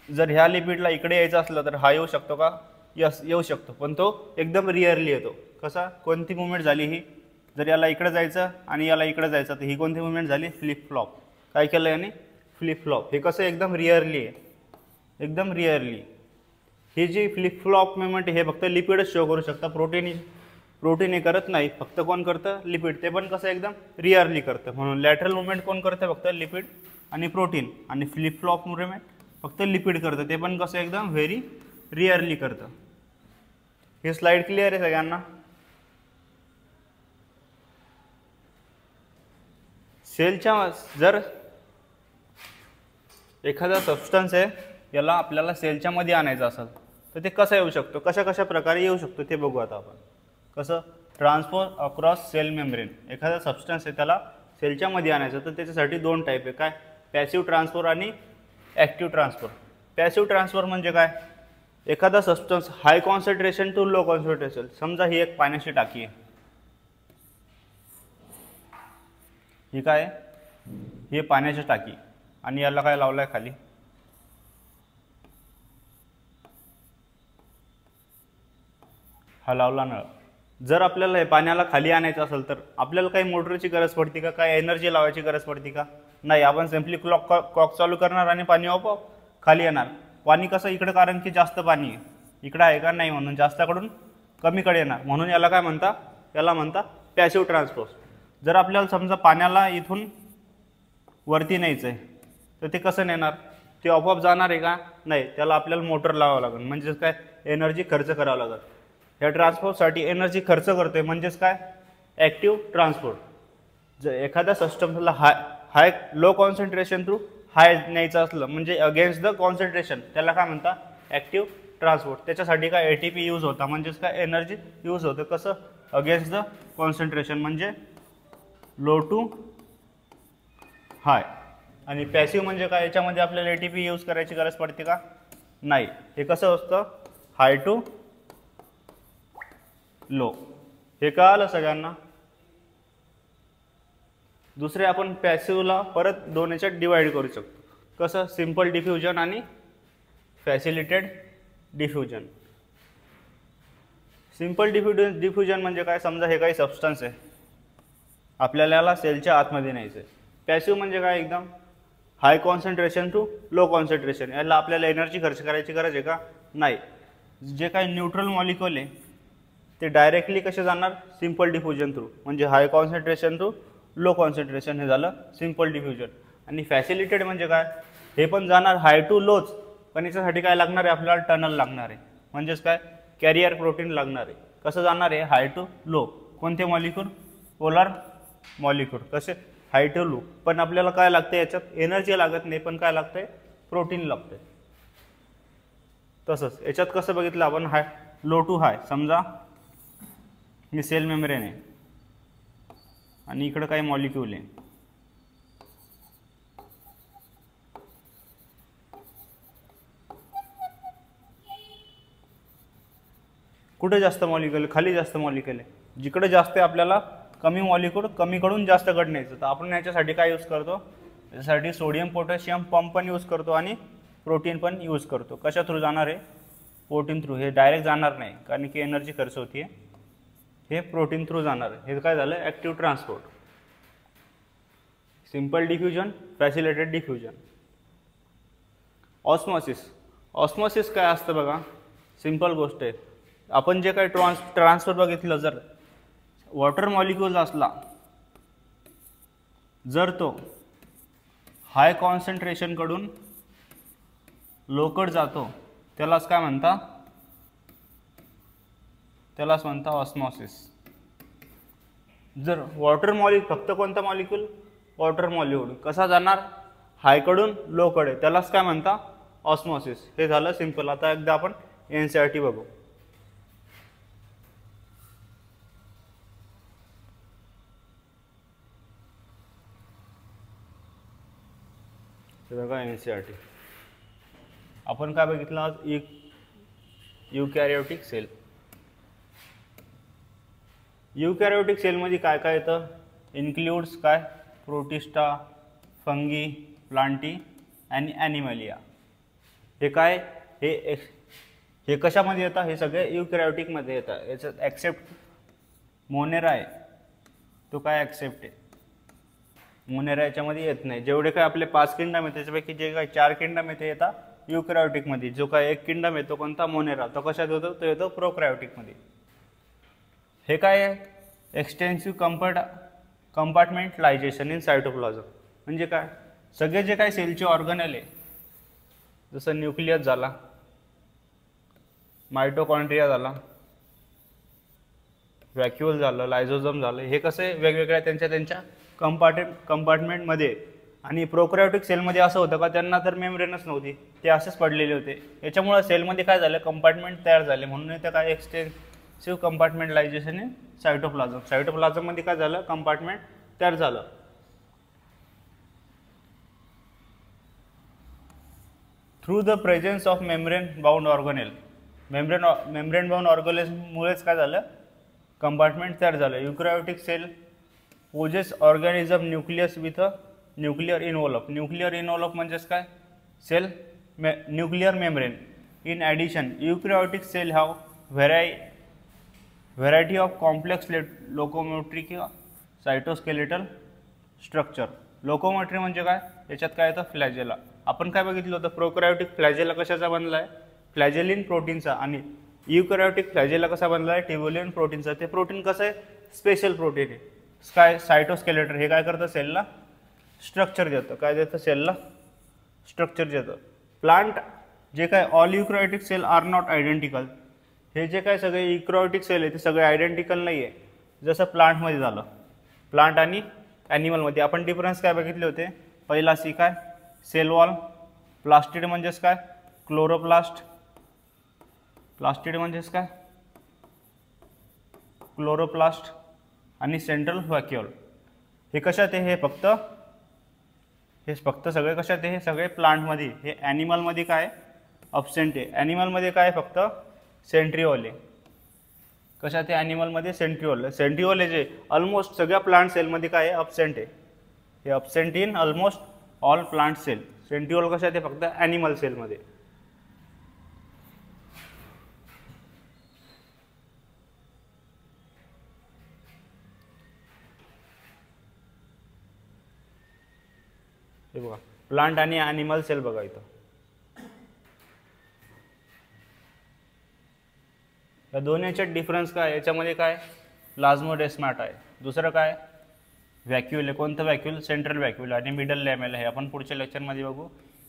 जर ह्या लिपिडला इकडे यायचं असलं तर हा येऊ शकतो का, यस येऊ शकतो, पण तो एकदम रिअरली येतो. कसा, कोणती मुवमेंट झाली ही, जर याला इकडे जायचं आणि याला इकडे जायचं तर ही कोणती मुवमेंट झाली, फ्लिप फ्लॉप. काय केलं याने, फ्लिप फ्लॉप. हे कसं एकदम रिअरली आहे, एकदम रिअरली. ही जी फ्लिप फ्लॉप मुवमेंट हे फक्त लिपिडच शो करू शकतं, प्रोटीन हे करत नाही. फक्त कोण करतं, लिपिड. ते पण कसं एकदम रिअरली करतं. म्हणून लॅटरल मुवमेंट कोण करतं, फक्त लिपिड आणि प्रोटीन. आणि फ्लिप फ्लॉप मुवमेंट फक्त लिपिड करतं, ते पण कसं एकदम व्हेरी रिअरली करतं. हे स्लाइड क्लिअर आहे सगळ्यांना. सेलच्या जर एखादा सबस्टन्स आहे याला आपल्याला सेलच्या मध्ये आणायचं असेल तर ते कसं येऊ शकतो, कशा प्रकारे येऊ शकतो ते बघू आता आपण. कसं, ट्रान्सपोर्ट अक्रॉस सेल मेम्ब्रेन. एखादा सबस्टन्स आहे त्याला सेलच्या मध्ये आणायचं तर त्याच्यासाठी दोन टाईप आहे. काय, पॅसिव्ह ट्रान्सफर आणि ॲक्टिव्ह ट्रान्सफर. पॅसिव्ह ट्रान्सफर म्हणजे काय, एखादा substance high concentration to low concentration. समजा ही एक पाण्याची टाकी आहे, ही काय, ही पाण्याची टाकी आणि याला काय लावलं आहे खाली, हा लावला नळ. जर आपल्याला हे पाण्याला खाली आणायचं असेल तर आपल्याला काही मोटरची गरज पडते का, काय एनर्जी लावायची गरज पडते का, नाही. आपण सिम्पली कॉक चालू करणार आणि पाणी आपोआप खाली येणार. पाणी कसं इकडे, कारण की जास्त पाणी आहे इकडे आहे का, नाही, म्हणून जास्तकडून कमीकडे येणार. म्हणून याला काय म्हणता, याला म्हणता पॅसिव्ह ट्रान्सपोर्ट. जर आपल्याला समजा पाण्याला इथून वरती न्यायचं आहे तर ते कसं नेणार, ते आपोआप जाणार आहे का, नाही. त्याला आपल्याला मोटर लावावं लागेल, म्हणजेच काय, एनर्जी खर्च करावं लागेल. ह्या ट्रान्सपोर्टसाठी एनर्जी खर्च करतोय, म्हणजेच काय, ॲक्टिव्ह ट्रान्सपोर्ट. जर एखाद्या सिस्टमला हाय लो कॉन्सन्ट्रेशन थ्रू हाय न्यायचं असलं म्हणजे अगेन्स्ट द कॉन्सन्ट्रेशन, त्याला काय म्हणता, ॲक्टिव्ह ट्रान्सपोर्ट. त्याच्यासाठी काय ATP यूज होता, म्हणजेच काय, एनर्जी यूज होतं. कसं, अगेन्स्ट द कॉन्सन्ट्रेशन म्हणजे लो टू हाय. आणि पॅसिव्ह म्हणजे काय, याच्यामध्ये आपल्याला ATP यूज करायची गरज पडते का, नाही. हे कसं असतं, हाय टू लो. हे कळालं सगळ्यांना. दुसरे आपण पॅसिव्हला परत दोन याच्यात डिवाइड करू शकतो. कसं, सिंपल डिफ्युजन आणि फॅसिलिटेड डिफ्युजन. सिंपल डिफ्युजन म्हणजे काय, समजा हे काही सबस्टन्स आहे, आपल्याला याला सेलच्या आतमध्ये न्यायचं आहे. पॅसिव्ह म्हणजे काय, एकदम हाय कॉन्सन्ट्रेशन टू लो कॉन्सन्ट्रेशन. याला आपल्याला एनर्जी खर्च करायची गरज आहे का, नाही. जे काही न्यूट्रल मॉलिक्युल आहे ते डायरेक्टली कसे जाणार, सिंपल डिफ्युजन थ्रू. म्हणजे हाय कॉन्सन्ट्रेशन टू लो कॉन्सन्ट्रेशन, हे झालं सिंपल डिफ्युजन. आणि फॅसिलिटेड म्हणजे काय, हे पण जाणार हाय टू लोच, पण याच्यासाठी काय लागणार आहे, आपल्याला टनल लागणार आहे. म्हणजेच काय, कॅरियर प्रोटीन लागणार आहे. कसं जाणार आहे, हाय टू लो. कोणते मॉलिक्युल, पोलर मॉलिक्युल. कसे, हाय टू लो. पण आपल्याला काय लागतं, याच्यात एनर्जी लागत नाही, पण काय लागतंय, प्रोटीन लागतंय. तसंच याच्यात कसं बघितलं आपण, हाय लो टू हाय. समजा ही सेल मेम्ब्रेन आहे आणि इकडं काही मॉलिक्यूल आहे. कुठे जास्त मॉलिक्यूल, खाली जास्त मॉलिक्यूल आहे. जिकडे जास्त आहे आपल्याला कमी मॉलिक्यूल कमीकडून जास्त कडे न्यायचं. तर आपण याच्यासाठी काय यूज करतो, याच्यासाठी सोडियम पोटॅशियम पंप पण यूज करतो आणि प्रोटीन पण यूज करतो. कशा थ्रू जाणार आहे, प्रोटीन थ्रू. हे डायरेक्ट जाणार नाही कारण की एनर्जी खर्च होती आहे. हे प्रोटीन थ्रू जाणार आहे. हे काय झालं, active transport. Simple diffusion, फॅसिलिटेड diffusion. Osmosis. Osmosis काय असतं बघा, सिंपल गोष्ट आहे. आपण जे काही ट्रान्सफर बघितलं, जर वॉटर मॉलिक्यूल असला, जर तो हाय कॉन्सन्ट्रेशनकडून लोकड जातो, त्यालाच काय म्हणता, त्यालाच म्हणता ऑस्मॉसिस. जर वॉटर मॉलिक्यूल, फक्त कोणता मॉलिक्यूल, वॉटर मॉलिक्यूल कसा जाणार, हायकडून लोकडे, त्यालाच काय म्हणता, ऑस्मॉसिस. हे झालं सिंपल. आता एकदा आपण NCERT बघू. हे बघा NCERT. आपण काय बघितलं आज युकॅरियोटिक सेल. युकॅरियोटिक सेलमध्ये काय काय येतं? इन्क्ल्यूड्स काय? प्रोटिस्टा, फंगी, प्लांटी आणि ॲनिमलिया. हे काय? हे कशामध्ये येतात? हे सगळे युकॅरियोटिकमध्ये येतात. याच्यात ॲक्सेप्ट मोनेरा आहे, तो काय ॲक्सेप्ट आहे. मोनेरा याच्यामध्ये येत नाही. जेवढे काय आपले 5 किंगडम आहेत त्याच्यापैकी जे काय 4 किंगडम आहे ते येतात युकॅरियोटिकमध्ये. जो काय 1 किंगडम आहे तो कोणता? मोनेरा. तो कशात येतो? तो येतो प्रोकॅरियोटिकमध्ये. हे काय आहे? Extensive compartmentalisation in cytoplasm. म्हणजे काय? सगळे जे काय सेलचे ऑर्गनल आहे, जसं न्यूक्लियस झाला, मायटोकॉन्ड्रिया झाला, व्हॅक्युल झालं, लायझोझोम झालं, हे कसे वेगवेगळ्या त्यांच्या कंपार्टमेंटमध्ये. आणि प्रोकॅरियोटिक सेलमध्ये असं होतं का त्यांना तर मेम्ब्रेनच नव्हती, ते असेच पडलेले होते. याच्यामुळे सेलमध्ये काय झालं? कंपार्टमेंट तयार झाले. म्हणून इथं काय एक्सटेन्सिव्ह कंपार्टमेंटलायझेशन इन सायटोप्लाझम. सायटोप्लाझममध्ये काय झालं? कंपार्टमेंट तयार झालं. Through the presence of membrane bound organelle. Membrane bound ऑर्गनेलमुळेच काय झालं? कंपार्टमेंट तयार झालं. Eukaryotic cell possess organism nucleus with a nuclear envelope. Nuclear envelope म्हणजेच काय? Cell nuclear membrane. In addition eukaryotic cell have variety of complex locomotory किंवा सायटोस्केलेटल स्ट्रक्चर. लोकोमोटरी म्हणजे काय? याच्यात काय येतं? फ्लॅजेला. आपण काय बघितलं होतं? प्रोकॅरियोटिक फ्लॅजेला कशाचा बनला आहे? फ्लॅजेलिन प्रोटीनचा. आणि युकॅरियोटिक फ्लॅजेला कसा बनला आहे? ट्युब्युलिन प्रोटीनचा. ते प्रोटीन कसं आहे? स्पेशल प्रोटीन आहे. काय? सायटोस्केलेटर. हे काय करतं? सेलला स्ट्रक्चर देतं. काय देतं? सेलला स्ट्रक्चर देतं. प्लांट जे काय all eukaryotic cell are not identical. हे जे काय सगळे युकॅरियोटिक सेल आहे ते सगळे आयडेंटिकल नाही आहे. जसं प्लांटमध्ये झालं, प्लांट आणि ॲनिमलमध्ये. आपण डिफरन्स काय बघितले होते? पहिला सी काय? Sale wall. प्लास्टिड म्हणजेच काय? क्लोरोप्लास्ट. प्लास्टिड म्हणजेच काय? क्लोरोप्लास्ट. आणि सेंट्रल व्हॅक्यूल. हे कशात आहे? हे फक्त सगळे कशात आहे? हे सगळे प्लांटमध्ये. हे ॲनिमलमध्ये काय? अब्सेंट आहे. ॲनिमलमध्ये काय? फक्त सेंट्रिओल आहे. कशात आहे? ॲनिमलमध्ये सेंट्रिओल. सेंट्रिओल आहे जे ऑलमोस्ट सगळ्या प्लांट सेलमध्ये काय आहे? अब्सेंट आहे. हे absent in almost all plant cell. Centriole कशात आहे? फक्त ॲनिमल सेलमध्ये. हे बघा, प्लांट आणि ॲनिमल सेल बघा इथं. या दोन्हीच्यात डिफरन्स काय? याच्यामध्ये काय? प्लाझ्मोडेस्माटा आहे. दुसरं काय? व्हॅक्यूल आहे. कोणतं व्हॅक्यूल? सेंट्रल व्हॅक्यूल. आणि मिडल लॅमेला आहे. आपण पुढच्या लेक्चरमध्ये बघू.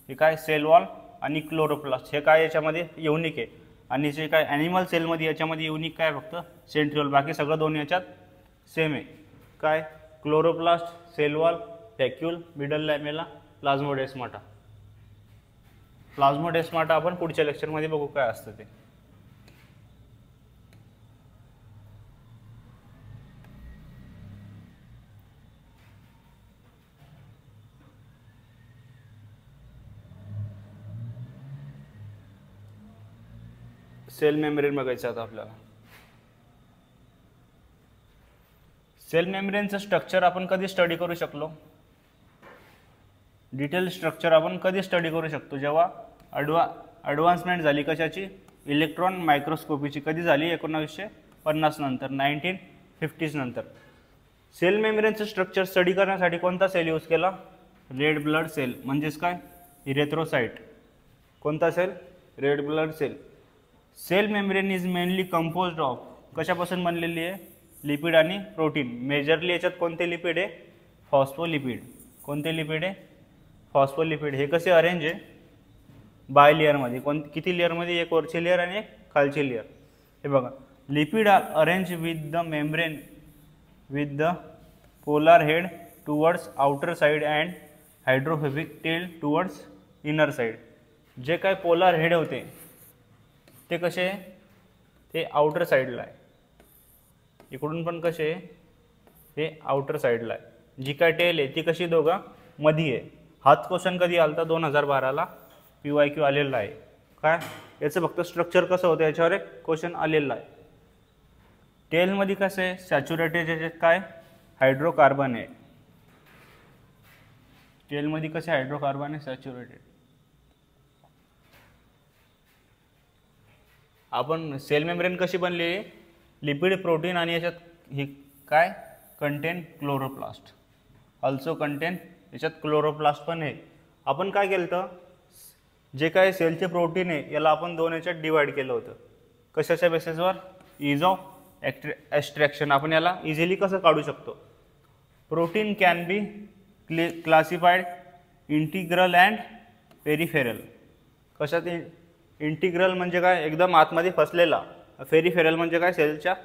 हे काय? सेल वॉल आणि क्लोरोप्लास्ट. हे काय? याच्यामध्ये युनिक आहे. आणि जे काय ॲनिमल सेलमध्ये याच्यामध्ये युनिक काय? फक्त सेंट्रिओल. बाकी सगळं दोन्ही याच्यात सेम आहे. काय? Chloroplast, cell wall, vacuole, middle lamella, plasmodesmata. Plasmodesmata आपण पुढच्या लेक्चरमध्ये बघू काय असतं ते. सेल मेम्ब्रेन बघायचं आता आपल्याला. सेल मेम्ब्रेनचं स्ट्रक्चर आपण कधी स्टडी करू शकलो? डिटेल स्ट्रक्चर आपण कधी स्टडी करू शकतो? जेव्हा ॲडव्हान्समेंट झाली कशाची? इलेक्ट्रॉन मायक्रोस्कोपीची. कधी झाली? 1950 नंतर, 1950s नंतर. सेल मेम्ब्रेनचं स्ट्रक्चर स्टडी करण्यासाठी कोणता सेल यूज केला? Red blood cell. म्हणजेच काय? इरेथ्रोसाइट. कोणता cell? Red blood cell. Cell membrane is mainly composed of. कशापासून बनलेली आहे? लिपिड आणि प्रोटीन. मेजरली याच्यात कोणते लिपिड आहे? फॉस्फोलिपिड. कोणते लिपिड आहे? फॉस्फोलिपिड. हे कसे अरेंज आहे? बाय लेअरमध्ये. किती लेअरमध्ये? एक वरची लेअर आणि एक खालची लेअर. हे बघा, lipid are arrange with the membrane with the polar head towards outer side and hydrophobic tail towards inner side. जे काय पोलार हेड होते ते कसे? ते आउटर साईडला आहे. इकडून पण कसे आहे? ते आउटर साईडला आहे. जी काय टेल आहे ती कशी? दोघा मध्ये आहे. हाच क्वेश्चन कधी आलता 2012ला PYQ आलेला आहे. काय याचं फक्त स्ट्रक्चर कसं होतं याच्यावर एक क्वेश्चन आलेला आहे. टेलमध्ये कसं आहे सॅच्युरेटेड याच्यात काय हायड्रोकार्बन आहे. टेलमध्ये कसे हायड्रोकार्बन आहे सॅच्युरेटेड. आपण सेल मेम्ब्रेन कशी बनली लिपिड प्रोटीन आणि याच्यात हे काय कंटेन क्लोरोप्लास्ट ऑल्सो कंटेन याच्यात क्लोरोप्लास्ट पण आहे. आपण काय केलं तर जे काय सेलचे प्रोटीन आहे याला आपण दोन याच्यात डिवाइड केलं होतं. कशाच्या बेसिसवर इज ऑफ एक्स्ट्रॅक्शन. आपण याला इझिली कसं काढू शकतो. Protein can B classified integral and peripheral. कशात इंटिग्रल म्हणजे काय एकदम आतमध्ये फसलेला. पेरिफेरल म्हणजे काय सेलच्या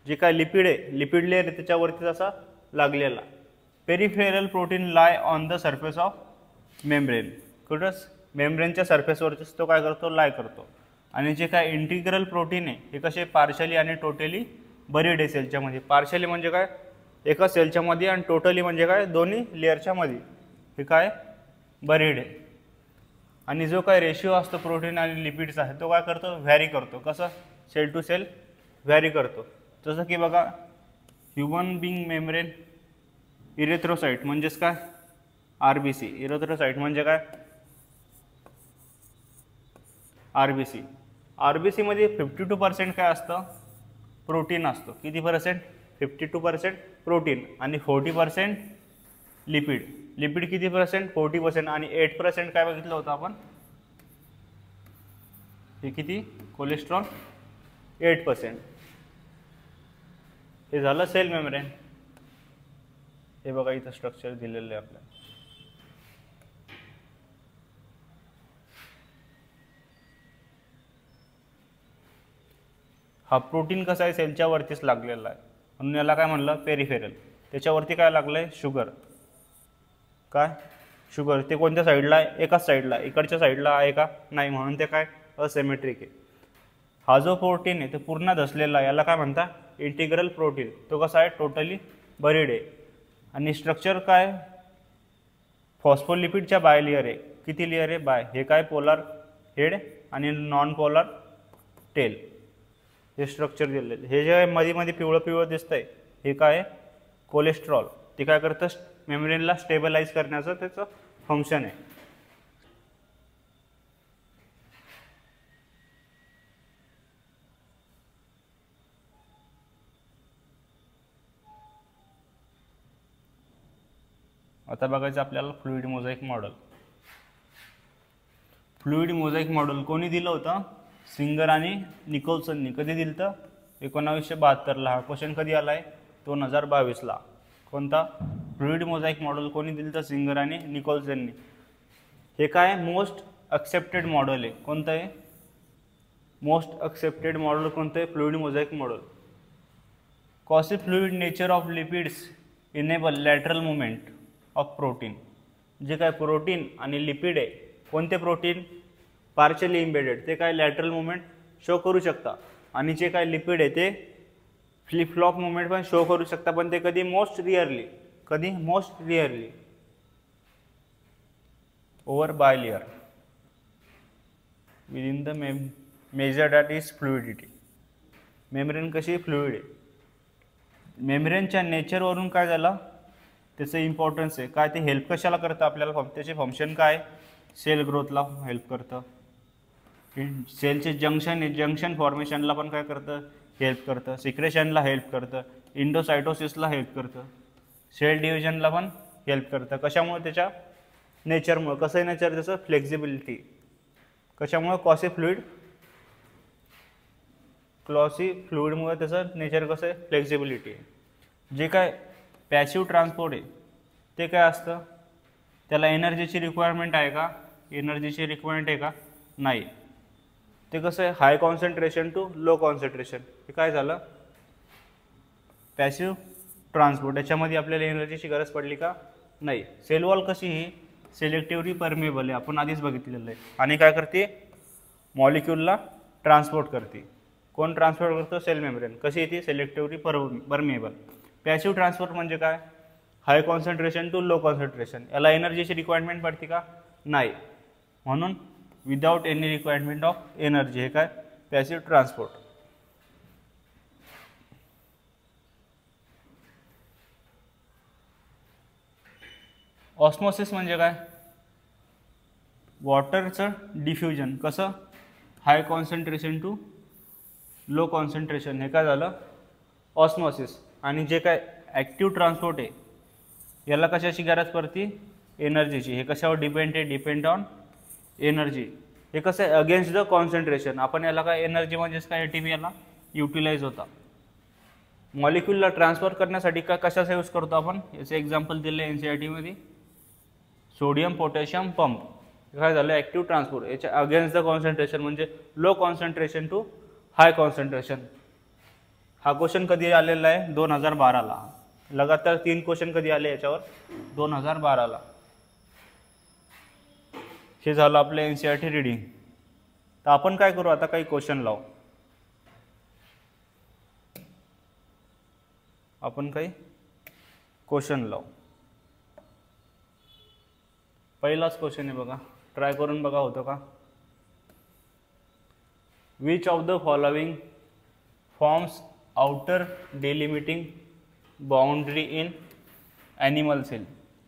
जे काय लिपिड आहे लिपिड लेअर आहे त्याच्यावरती असा लागलेला. Peripheral protein lie on the surface of membrane. कुठंच मेम्ब्रेनच्या सरफेसवरतीच तो काय करतो लाय करतो. आणि जे काय इंटिग्रल प्रोटीन आहे हे कसे पार्शली आणि टोटली बरीड आहे सेलच्या मध्ये. पार्शली म्हणजे काय एका सेलच्या मध्ये आणि टोटली म्हणजे काय दोन्ही लेअरच्या मध्ये हे काय बरीड आहे. आणि जो काय रेशिओ असतो प्रोटीन आणि लिपिडचा आहे तो काय करतो व्हॅरी करतो. कसं सेल टू सेल व्हॅरी करतो. जसं की बघा ह्युमन बिंग मेम्ब्रेन इरेथ्रोसाइट म्हणजेच काय RBC. इरेथ्रोसाइट म्हणजे काय RBC. RBC मध्ये 52% काय असतं प्रोटीन असतं. किती %? 52% प्रोटीन आणि 40% लिपिड. लिपिड किती %? 40% आणि 8% काय बघितलं होतं आपण हे किती कोलेस्ट्रॉल 8%. हे झालं सेल मेम्ब्रेन. हे बघा इथं स्ट्रक्चर दिलेलं आहे आपल्याला. हा प्रोटीन कसा आहे सेलच्या वरतीच लागलेला आहे म्हणून याला काय म्हणलं पेरिफेरल. त्याच्यावरती काय लागलंय शुगर. काय शुगर ते कोणत्या साईडला आहे एकाच साईडला. इकडच्या साईडला आहे का नाही म्हणून ते काय असिमेट्रिक आहे. हा जो प्रोटीन आहे ते पूर्ण धसलेला आहे याला काय म्हणता इंटिग्रल प्रोटीन. तो कसा आहे टोटली बरीड आहे. आणि स्ट्रक्चर काय फॉस्फोलिपिडच्या बाय लेअर आहे. किती लेअर आहे बाय. हे काय पोलार हेड आणि नॉन पोलार टेल. हे स्ट्रक्चर दिलेलं. हे जे मध्ये मध्ये पिवळं पिवळं दिसतंय हे काय कोलेस्ट्रॉल. ते काय करतं मेम्ब्रेनला स्टेबलाइज करण्याचं त्याचं फंक्शन आहे. आता बघायचं आपल्याला fluid mosaic model. Fluid mosaic model कोणी दिलं होतं सिंगर आणि निकोल्सननी. कधी दिलं तर 1972ला. हा क्वेश्चन कधी आला आहे 2022ला. कोणता फ्लुइड मोझाईक मॉडेल कोणी दिलं तर सिंगर आणि निकोल्सननी. हे काय मोस्ट एक्सेप्टेड मॉडेल आहे. कोणतं आहे मोस्ट एक्सेप्टेड मॉडेल कोणतं आहे fluid mosaic model. Quasi fluid nature of lipids enable lateral movement of protein. जे काय प्रोटीन आणि लिपिड आहे कोणते प्रोटीन पार्शली इम्बेडेड ते काय लॅटरल मुवमेंट शो करू शकता. आणि जे काय लिपिड आहे ते फ्लिप फ्लॉप मुवमेंट पण शो करू शकता. पण ते कधी most rarely over bilayer within the major that is fluidity. Membrane कशी फ्लुइड आहे. मेम्ब्रेनच्या नेचरवरून काय झालं त्याचं इम्पॉर्टन्स आहे काय ते हेल्प कशाला करतं आपल्याला. त्याचे फंक्शन काय सेल ग्रोथला हेल्प करतं. सेलचे जंक्शन फॉर्मेशनला पण काय करतं हेल्प करतं. सिक्रेशनला हेल्प करतं. इंडोसायटोसिसला हेल्प करतं. सेल डिव्हिजनला पण हेल्प करतं. कशामुळे त्याच्या नेचरमुळे. कसं आहे नेचर त्याचं फ्लेक्झिबिलिटी. कशामुळे कॉसी फ्लुइडमुळे त्याचं नेचर कसं आहे फ्लेक्झिबिलिटी आहे. जे काय पॅसिव्ह ट्रान्सपोर्ट आहे ते काय असतं त्याला एनर्जीची रिक्वायरमेंट आहे का आहे का नाही. ते कसं आहे हाय कॉन्सन्ट्रेशन टू लो कॉन्सन्ट्रेशन. हे काय झालं पॅसिव्ह ट्रान्सपोर्ट. याच्यामध्ये आपल्याला एनर्जीची गरज पडली का नाही. सेल वॉल कशी ही सिलेक्टिव्हली परमेबल आहे आपण आधीच बघितलेलं आहे. आणि काय करते मॉलिक्यूलला ट्रान्सपोर्ट करते. कोण ट्रान्सपोर्ट करतो सेल मेम्ब्रेन. कशी येते सिलेक्टिव्हली परमेबल. पॅसिव्ह ट्रान्सपोर्ट म्हणजे काय हाय कॉन्सन्ट्रेशन टू लो कॉन्सन्ट्रेशन, याला एनर्जीची रिक्वायरमेंट पडते का? नाही. म्हणून without any requirement of energy, हे काय? Passive transport. ऑस्मोसिस म्हणजे काय? वॉटरचं डिफ्युजन. कसं? हाय कॉन्सन्ट्रेशन टू लो कॉन्सन्ट्रेशन, हे काय झालं? ऑस्मोसिस. आणि जे काय ॲक्टिव्ह ट्रान्सपोर्ट आहे याला कशाची गरज पडते? एनर्जीची. हे कशावर डिपेंड आहे? Depend on energy. हे कसं आहे? Against the concentration. आपण याला काय एनर्जी म्हणजेच काय ATP याला युटिलाइज होता. मॉलिक्यूलला ट्रान्सफर करण्यासाठी काय कशाचा यूज करतो आपण? याचे एक्झाम्पल दिले NCERT मध्ये. Sodium potassium pump. काय झालं? Active transport. याच्या अगेन्स्ट द कॉन्सन्ट्रेशन म्हणजे low concentration to high concentration. हा क्वेश्चन कधी आलेला आहे? 2012ला. लगातार 3 क्वेश्चन कधी आले याच्यावर? 2012ला. हे झालं आपलं NCERT रीडिंग. तर आपण काय करू आता? काही क्वेश्चन लावू. आपण काही क्वेश्चन लावू. पहिलाच क्वेश्चन आहे बघा, ट्राय करून बघा होतं का? Which of the following forms outer delimiting boundary in animal cell?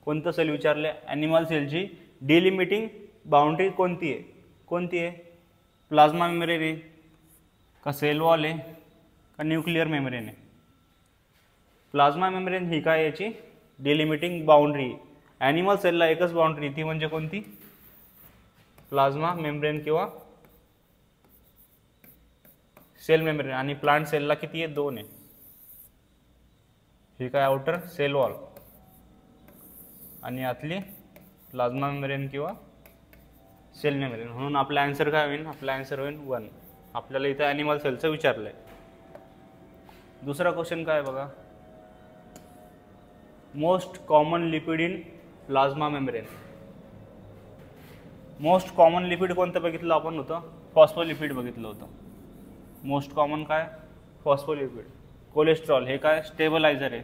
कोणतं सेल विचारले? ॲनिमल सेलची डिलिमिटिंग बाउंड्री कोणती आहे? कोणती आहे? प्लाझ्मा मेम्ब्रेन आहे का सेल वॉल आहे का न्यूक्लिअर मेम्ब्रेन आहे? प्लाझ्मा मेम्ब्रेन ही काय याची डिलिमिटिंग बाउंड्री. ॲनिमल सेलला एकच बाउंड्री, ती म्हणजे कोणती? प्लाझ्मा मेम्ब्रेन किंवा सेल मेम्ब्रेन. आणि प्लांट सेलला किती आहे? 2 आहे. ही काय आउटर सेल वॉल आणि आतली प्लाझ्मा मेम्ब्रेन किंवा सेल मेम्ब्रेन. म्हणून आपला आन्सर काय होईल? आपला आन्सर होईल 1. आपल्याला इथं ॲनिमल सेलचं विचारलंय. दुसरा क्वेश्चन काय बघा, most common lipid in plasma membrane. Most common lipid कोणतं बघितलं आपण होतं? फॉस्फोलिपिड बघितलं होतं. मोस्ट कॉमन काय? फॉस्फोलिपिड. कोलेस्ट्रॉल हे काय? स्टेबलायझर आहे.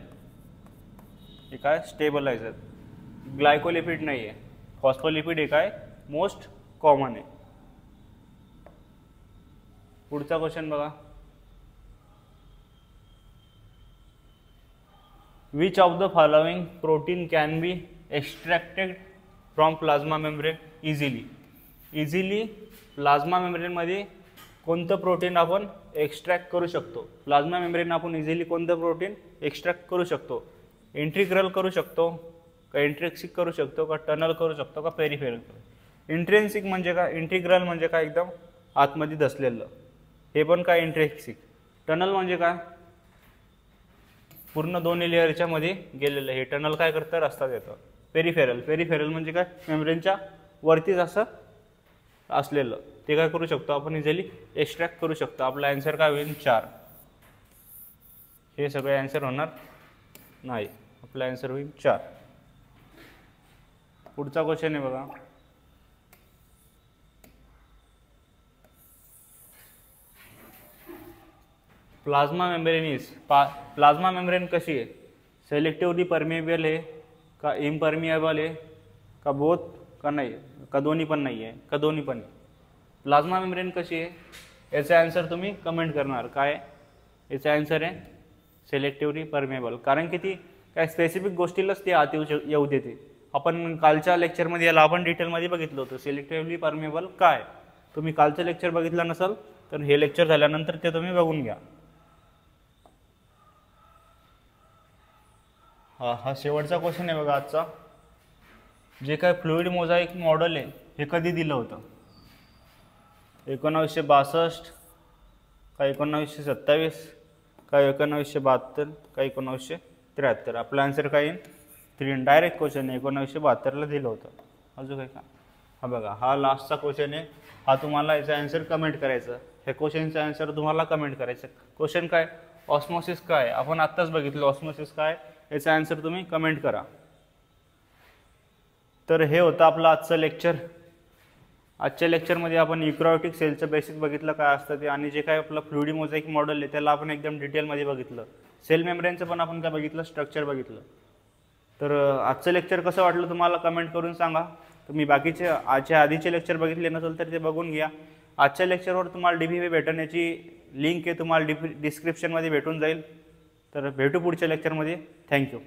हे काय? स्टेबलायझर. ग्लायकोलिपिड नाही आहे. फॉस्फोलिपिड हे काय? मोस्ट कॉमन आहे. पुढचा क्वेश्चन बघा, which of the following protein can be extracted from plasma membrane easily? Easily plasma मेम्ब्रेनमध्ये कोणतं प्रोटीन आपण एक्स्ट्रॅक्ट करू शकतो? प्लाझ्मा मेम्ब्रेन आपण इझिली कोणतं प्रोटीन एक्स्ट्रॅक्ट करू शकतो? इंट्रिग्रल करू शकतो का इंट्रेन्सिक करू शकतो का टनल करू शकतो का पेरिफेरल? इंट्रेन्सिक म्हणजे काय? इंट्रिग्रल म्हणजे काय? एकदम आतमध्ये धसलेलं. हे पण काय? इंट्रेन्सिक. टनल म्हणजे काय? पूर्ण 2 लेअरच्या मध्ये गेलेलं. हे टनल काय करतं? रस्ता देतं. पेरिफेरल. पेरिफेरल म्हणजे काय? मेम्ब्रेनच्या वरतीच असं असलेलं. ते काय करू शकतो आपण? इझिली एक्स्ट्रॅक्ट करू शकतो. आपला आन्सर काय होईल? 4. हे सगळे आन्सर होणार नाही. आपला आन्सर होईल 4. पुढचा क्वेश्चन आहे बघा, plasma membrane is. Plasma membrane कशी आहे? सेलेक्टिव्हली परमिएबल आहे का इम्परमिएबल आहे का बोथ का नाही का दोन्ही पण नाही आहे का दोन्ही पण? प्लाझ्मा मेम्ब्रेन कशी आहे? याचा आन्सर तुम्ही कमेंट करणार. काय याचा आन्सर आहे? सेलेक्टिव्हली परमिएबल. कारण की ती काय स्पेसिफिक गोष्टीलाच ती आत येऊ देते. आपण कालच्या लेक्चरमध्ये याला आपण डिटेलमध्ये बघितलं होतं. सिलेक्टिव्हली परमिएबल काय? तुम्ही कालचं लेक्चर बघितलं नसाल तर हे लेक्चर झाल्यानंतर ते तुम्ही बघून घ्या. हा शेवटचा क्वेश्चन आहे बघा आजचा. जे काय फ्लुइड मोझाईक मॉडेल आहे हे कधी दिलं होतं? 1962 का 1927 का 1972 का 1973? आपला आन्सर काय येईल? 3. डायरेक्ट क्वेश्चन आहे. 1972ला दिलं होतं. अजून काय का? हा बघा, हा लास्टचा क्वेश्चन आहे. हा तुम्हाला याचा आन्सर कमेंट करायचं. हे क्वेश्चनचा आन्सर तुम्हाला कमेंट करायचं. क्वेश्चन काय? ऑस्मोसिस काय? आपण आत्ताच बघितलं ऑस्मोसिस काय. याचा आन्सर तुम्ही कमेंट करा. तर हे होतं आपलं आजचं लेक्चर. आजच्या लेक्चरमध्ये आपण युकॅरियोटिक सेलचं बेसिक बघितलं काय असतं ते, आणि जे काय आपलं फ्लुइड मोझाईक मॉडेल आहे त्याला आपण एकदम डिटेलमध्ये बघितलं. सेल मेम्ब्रेनचं पण आपण काय बघितलं? स्ट्रक्चर बघितलं. तर आजचं लेक्चर कसं वाटलं तुम्हाला कमेंट करून सांगा. तुम्ही बाकीचे आधीचे लेक्चर बघितले नसेल तर ते बघून घ्या. आजच्या लेक्चरवर तुम्हाला DBV भेटण्याची लिंक आहे, तुम्हाला डिस्क्रिप्शनमध्ये भेटून जाईल. तर भेटू पुढच्या लेक्चरमध्ये. थँक्यू.